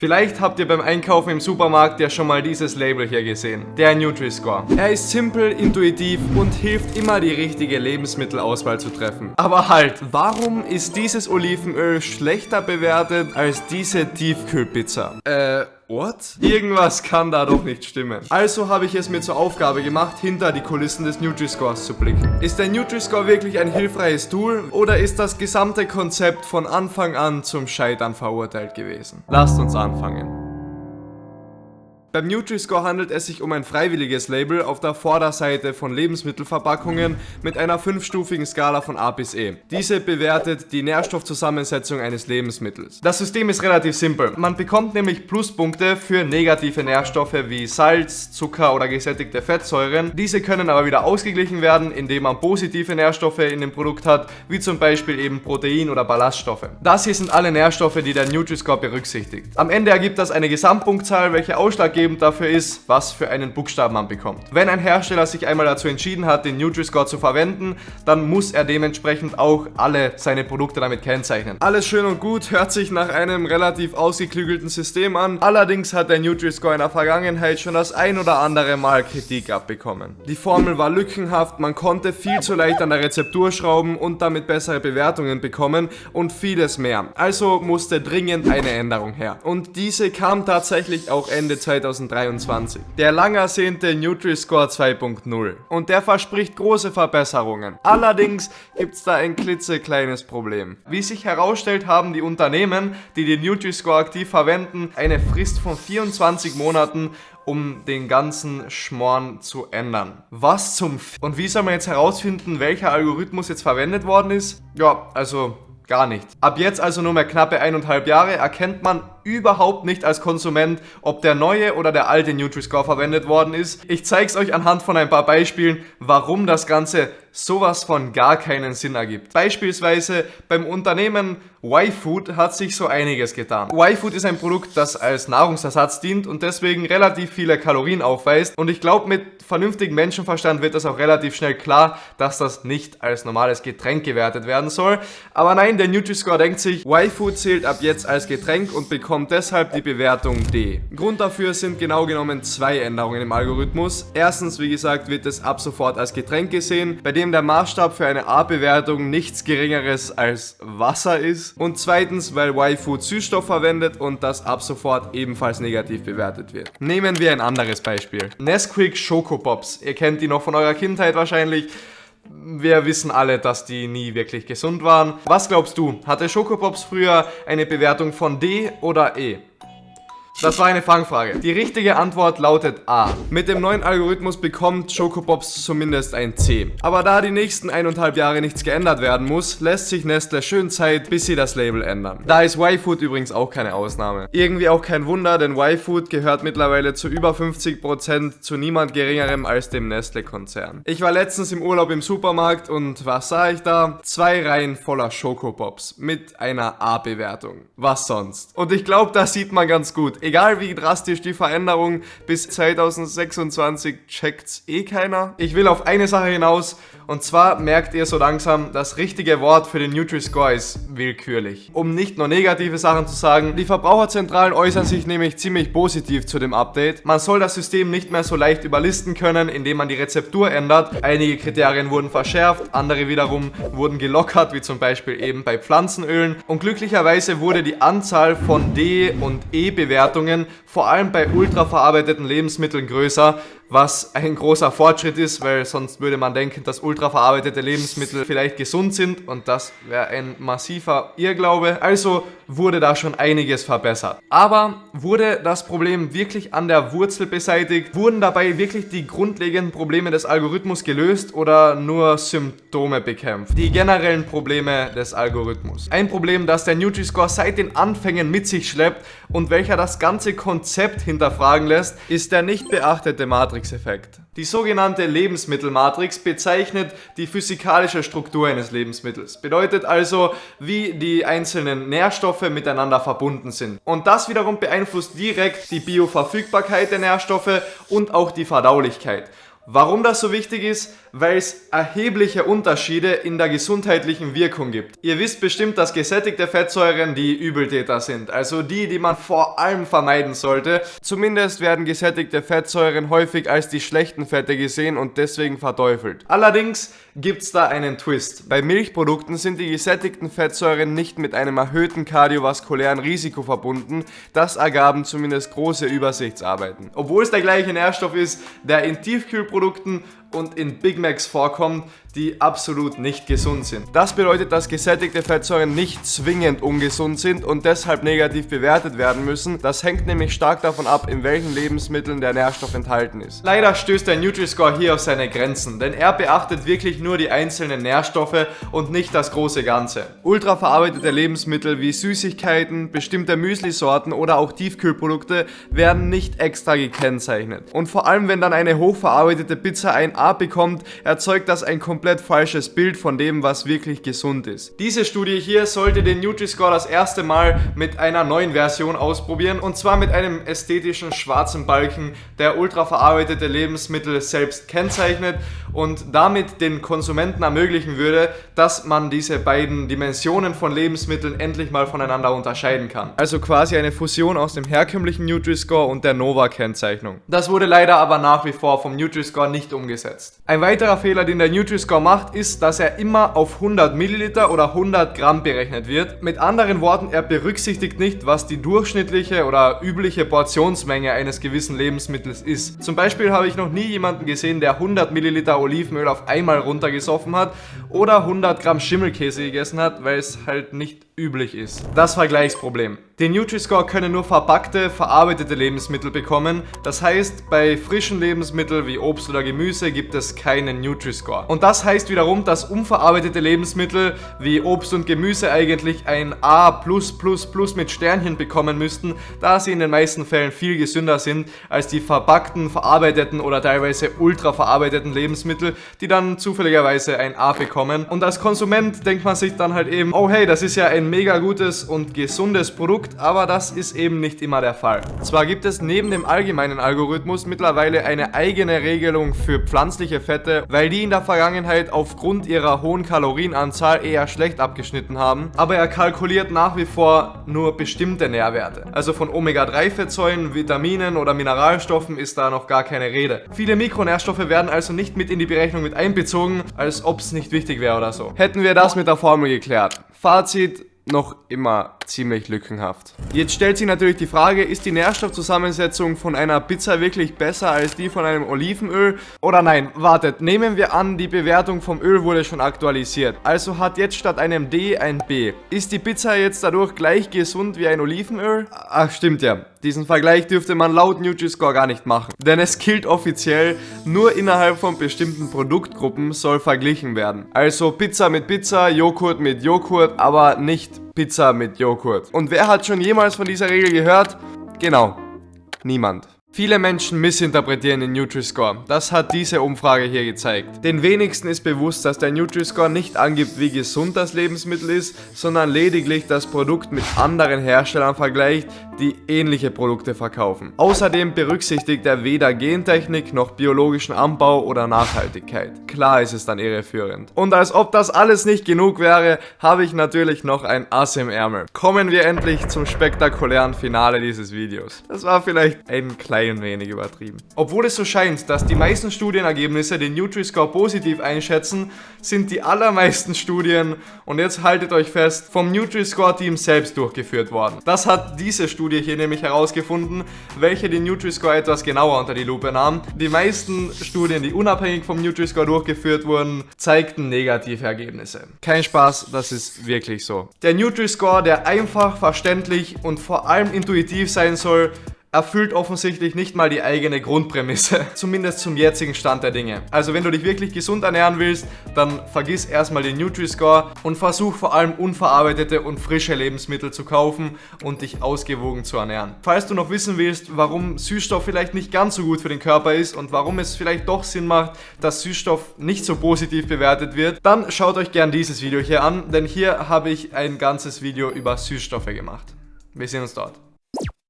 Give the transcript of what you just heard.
Vielleicht habt ihr beim Einkaufen im Supermarkt ja schon mal dieses Label hier gesehen, der Nutri-Score. Er ist simpel, intuitiv und hilft immer die richtige Lebensmittelauswahl zu treffen. Aber halt, warum ist dieses Olivenöl schlechter bewertet als diese Tiefkühlpizza? What? Irgendwas kann da doch nicht stimmen. Also habe ich es mir zur Aufgabe gemacht, hinter die Kulissen des Nutri-Scores zu blicken. Ist der Nutri-Score wirklich ein hilfreiches Tool oder ist das gesamte Konzept von Anfang an zum Scheitern verurteilt gewesen? Lasst uns anfangen. Beim Nutri-Score handelt es sich um ein freiwilliges Label auf der Vorderseite von Lebensmittelverpackungen mit einer 5-stufigen Skala von A bis E. Diese bewertet die Nährstoffzusammensetzung eines Lebensmittels. Das System ist relativ simpel. Man bekommt nämlich Pluspunkte für negative Nährstoffe wie Salz, Zucker oder gesättigte Fettsäuren. Diese können aber wieder ausgeglichen werden, indem man positive Nährstoffe in dem Produkt hat, wie zum Beispiel eben Protein oder Ballaststoffe. Das hier sind alle Nährstoffe, die der Nutri-Score berücksichtigt. Am Ende ergibt das eine Gesamtpunktzahl, welche ausschlaggebend dafür ist, was für einen Buchstaben man bekommt. Wenn ein Hersteller sich einmal dazu entschieden hat, den Nutri-Score zu verwenden, dann muss er dementsprechend auch alle seine Produkte damit kennzeichnen. Alles schön und gut, hört sich nach einem relativ ausgeklügelten System an. Allerdings hat der Nutri-Score in der Vergangenheit schon das ein oder andere Mal Kritik abbekommen. Die Formel war lückenhaft, man konnte viel zu leicht an der Rezeptur schrauben und damit bessere Bewertungen bekommen und vieles mehr. Also musste dringend eine Änderung her. Und diese kam tatsächlich auch Ende 2023. Der lang ersehnte Nutri-Score 2.0. Und der verspricht große Verbesserungen. Allerdings gibt es da ein klitzekleines Problem. Wie sich herausstellt, haben die Unternehmen, die den Nutri-Score aktiv verwenden, eine Frist von 24 Monaten, um den ganzen Schmorn zu ändern. Was zum Und wie soll man jetzt herausfinden, welcher Algorithmus jetzt verwendet worden ist? Ja, also gar nicht. Ab jetzt, also nur mehr knappe 1,5 Jahre, erkennt man überhaupt nicht als Konsument, ob der neue oder der alte Nutri-Score verwendet worden ist. Ich zeige es euch anhand von ein paar Beispielen, warum das Ganze sowas von gar keinen Sinn ergibt. Beispielsweise beim Unternehmen Y-Food hat sich so einiges getan. Y-Food ist ein Produkt, das als Nahrungsersatz dient und deswegen relativ viele Kalorien aufweist. Und ich glaube, mit vernünftigem Menschenverstand wird das auch relativ schnell klar, dass das nicht als normales Getränk gewertet werden soll. Aber nein, der Nutri-Score denkt sich, Y-Food zählt ab jetzt als Getränk und bekommt deshalb die Bewertung D. Grund dafür sind genau genommen 2 Änderungen im Algorithmus. Erstens, wie gesagt, wird es ab sofort als Getränk gesehen, bei dem der Maßstab für eine A-Bewertung nichts Geringeres als Wasser ist. Und zweitens, weil Y-Food Süßstoff verwendet und das ab sofort ebenfalls negativ bewertet wird. Nehmen wir ein anderes Beispiel. Nesquik Schokopops. Ihr kennt die noch von eurer Kindheit wahrscheinlich. Wir wissen alle, dass die nie wirklich gesund waren. Was glaubst du? Hatte Schokopops früher eine Bewertung von D oder E? Das war eine Fangfrage. Die richtige Antwort lautet A. Mit dem neuen Algorithmus bekommt Schokopops zumindest ein C. Aber da die nächsten 1,5 Jahre nichts geändert werden muss, lässt sich Nestle schön Zeit, bis sie das Label ändern. Da ist Y-Food übrigens auch keine Ausnahme. Irgendwie auch kein Wunder, denn Y-Food gehört mittlerweile zu über 50% zu niemand geringerem als dem Nestle-Konzern. Ich war letztens im Urlaub im Supermarkt und was sah ich da? 2 Reihen voller Schokopops mit einer A-Bewertung. Was sonst? Und ich glaube, das sieht man ganz gut. Egal wie drastisch die Veränderung, bis 2026 checkt's eh keiner. Ich will auf eine Sache hinaus und zwar merkt ihr so langsam, das richtige Wort für den Nutri-Score ist willkürlich. Um nicht nur negative Sachen zu sagen, die Verbraucherzentralen äußern sich nämlich ziemlich positiv zu dem Update. Man soll das System nicht mehr so leicht überlisten können, indem man die Rezeptur ändert. Einige Kriterien wurden verschärft, andere wiederum wurden gelockert, wie zum Beispiel eben bei Pflanzenölen. Und glücklicherweise wurde die Anzahl von D- und E-Bewertungen vor allem bei ultraverarbeiteten Lebensmitteln größer, was ein großer Fortschritt ist, weil sonst würde man denken, dass ultraverarbeitete Lebensmittel vielleicht gesund sind und das wäre ein massiver Irrglaube. Also wurde da schon einiges verbessert. Aber wurde das Problem wirklich an der Wurzel beseitigt? Wurden dabei wirklich die grundlegenden Probleme des Algorithmus gelöst oder nur Symptome bekämpft? Die generellen Probleme des Algorithmus. Ein Problem, das der Nutri-Score seit den Anfängen mit sich schleppt und welcher das ganze Konzept hinterfragen lässt, ist der nicht beachtete Matrix-Effekt. Die sogenannte Lebensmittelmatrix bezeichnet die physikalische Struktur eines Lebensmittels. Bedeutet also, wie die einzelnen Nährstoffe miteinander verbunden sind. Und das wiederum beeinflusst direkt die Bioverfügbarkeit der Nährstoffe und auch die Verdaulichkeit. Warum das so wichtig ist? Weil es erhebliche Unterschiede in der gesundheitlichen Wirkung gibt. Ihr wisst bestimmt, dass gesättigte Fettsäuren die Übeltäter sind, also die man vor allem vermeiden sollte. Zumindest werden gesättigte Fettsäuren häufig als die schlechten Fette gesehen und deswegen verteufelt. Allerdings gibt's da einen Twist. Bei Milchprodukten sind die gesättigten Fettsäuren nicht mit einem erhöhten kardiovaskulären Risiko verbunden. Das ergaben zumindest große Übersichtsarbeiten. Obwohl es der gleiche Nährstoff ist, der in Tiefkühlprodukten und in Big Macs vorkommt, die absolut nicht gesund sind. Das bedeutet, dass gesättigte Fettsäuren nicht zwingend ungesund sind und deshalb negativ bewertet werden müssen. Das hängt nämlich stark davon ab, in welchen Lebensmitteln der Nährstoff enthalten ist. Leider stößt der Nutri-Score hier auf seine Grenzen, denn er beachtet wirklich nur die einzelnen Nährstoffe und nicht das große Ganze. Ultraverarbeitete Lebensmittel wie Süßigkeiten, bestimmte Müslisorten oder auch Tiefkühlprodukte werden nicht extra gekennzeichnet. Und vor allem, wenn dann eine hochverarbeitete Pizza ein A bekommt, erzeugt das ein komplett falsches Bild von dem, was wirklich gesund ist. Diese Studie hier sollte den Nutri-Score das erste Mal mit einer neuen Version ausprobieren, und zwar mit einem ästhetischen schwarzen Balken, der ultraverarbeitete Lebensmittel selbst kennzeichnet und damit den Konsumenten ermöglichen würde, dass man diese beiden Dimensionen von Lebensmitteln endlich mal voneinander unterscheiden kann. Also quasi eine Fusion aus dem herkömmlichen Nutri-Score und der Nova-Kennzeichnung. Das wurde leider aber nach wie vor vom Nutri-Score nicht umgesetzt. Ein weiterer Fehler, den der Nutri-Score macht, ist, dass er immer auf 100 Milliliter oder 100 Gramm berechnet wird. Mit anderen Worten, er berücksichtigt nicht, was die durchschnittliche oder übliche Portionsmenge eines gewissen Lebensmittels ist. Zum Beispiel habe ich noch nie jemanden gesehen, der 100 Milliliter Olivenöl auf einmal runtergesoffen hat oder 100 Gramm Schimmelkäse gegessen hat, weil es halt nicht üblich ist. Das Vergleichsproblem. Den Nutri-Score können nur verpackte, verarbeitete Lebensmittel bekommen. Das heißt, bei frischen Lebensmitteln wie Obst oder Gemüse gibt es keinen Nutri-Score. Und das heißt wiederum, dass unverarbeitete Lebensmittel wie Obst und Gemüse eigentlich ein A+++ mit Sternchen bekommen müssten, da sie in den meisten Fällen viel gesünder sind als die verpackten, verarbeiteten oder teilweise ultra verarbeiteten Lebensmittel, die dann zufälligerweise ein A bekommen. Und als Konsument denkt man sich dann halt eben, oh hey, das ist ja ein mega gutes und gesundes Produkt, aber das ist eben nicht immer der Fall. Zwar gibt es neben dem allgemeinen Algorithmus mittlerweile eine eigene Regelung für pflanzliche Fette, weil die in der Vergangenheit aufgrund ihrer hohen Kalorienanzahl eher schlecht abgeschnitten haben, aber er kalkuliert nach wie vor nur bestimmte Nährwerte. Also von Omega-3-Fettsäuren, Vitaminen oder Mineralstoffen ist da noch gar keine Rede. Viele Mikronährstoffe werden also nicht mit in die Berechnung mit einbezogen, als ob es nicht wichtig wäre oder so. Hätten wir das mit der Formel geklärt. Fazit: noch immer ziemlich lückenhaft. Jetzt stellt sich natürlich die Frage, ist die Nährstoffzusammensetzung von einer Pizza wirklich besser als die von einem Olivenöl? Oder nein, wartet, nehmen wir an, die Bewertung vom Öl wurde schon aktualisiert. Also hat jetzt statt einem D ein B. Ist die Pizza jetzt dadurch gleich gesund wie ein Olivenöl? Ach, stimmt ja. Diesen Vergleich dürfte man laut Nutri-Score gar nicht machen. Denn es gilt offiziell, nur innerhalb von bestimmten Produktgruppen soll verglichen werden. Also Pizza mit Pizza, Joghurt mit Joghurt, aber nicht Pizza mit Joghurt. Und wer hat schon jemals von dieser Regel gehört? Genau, niemand. Viele Menschen missinterpretieren den Nutri-Score. Das hat diese Umfrage hier gezeigt. Den wenigsten ist bewusst, dass der Nutri-Score nicht angibt, wie gesund das Lebensmittel ist, sondern lediglich das Produkt mit anderen Herstellern vergleicht, die ähnliche Produkte verkaufen. Außerdem berücksichtigt er weder Gentechnik noch biologischen Anbau oder Nachhaltigkeit. Klar ist es dann irreführend. Und als ob das alles nicht genug wäre, habe ich natürlich noch ein Ass im Ärmel. Kommen wir endlich zum spektakulären Finale dieses Videos. Das war vielleicht ein klein wenig übertrieben. Obwohl es so scheint, dass die meisten Studienergebnisse den Nutri-Score positiv einschätzen, sind die allermeisten Studien, und jetzt haltet euch fest, vom Nutri-Score-Team selbst durchgeführt worden. Das hat diese Studie hier nämlich herausgefunden, welche den Nutri-Score etwas genauer unter die Lupe nahm. Die meisten Studien, die unabhängig vom Nutri-Score durchgeführt wurden, zeigten negative Ergebnisse. Kein Spaß, das ist wirklich so. Der Nutri-Score, der einfach, verständlich und vor allem intuitiv sein soll, erfüllt offensichtlich nicht mal die eigene Grundprämisse, zumindest zum jetzigen Stand der Dinge. Also wenn du dich wirklich gesund ernähren willst, dann vergiss erstmal den Nutri-Score und versuch vor allem unverarbeitete und frische Lebensmittel zu kaufen und dich ausgewogen zu ernähren. Falls du noch wissen willst, warum Süßstoff vielleicht nicht ganz so gut für den Körper ist und warum es vielleicht doch Sinn macht, dass Süßstoff nicht so positiv bewertet wird, dann schaut euch gern dieses Video hier an, denn hier habe ich ein ganzes Video über Süßstoffe gemacht. Wir sehen uns dort.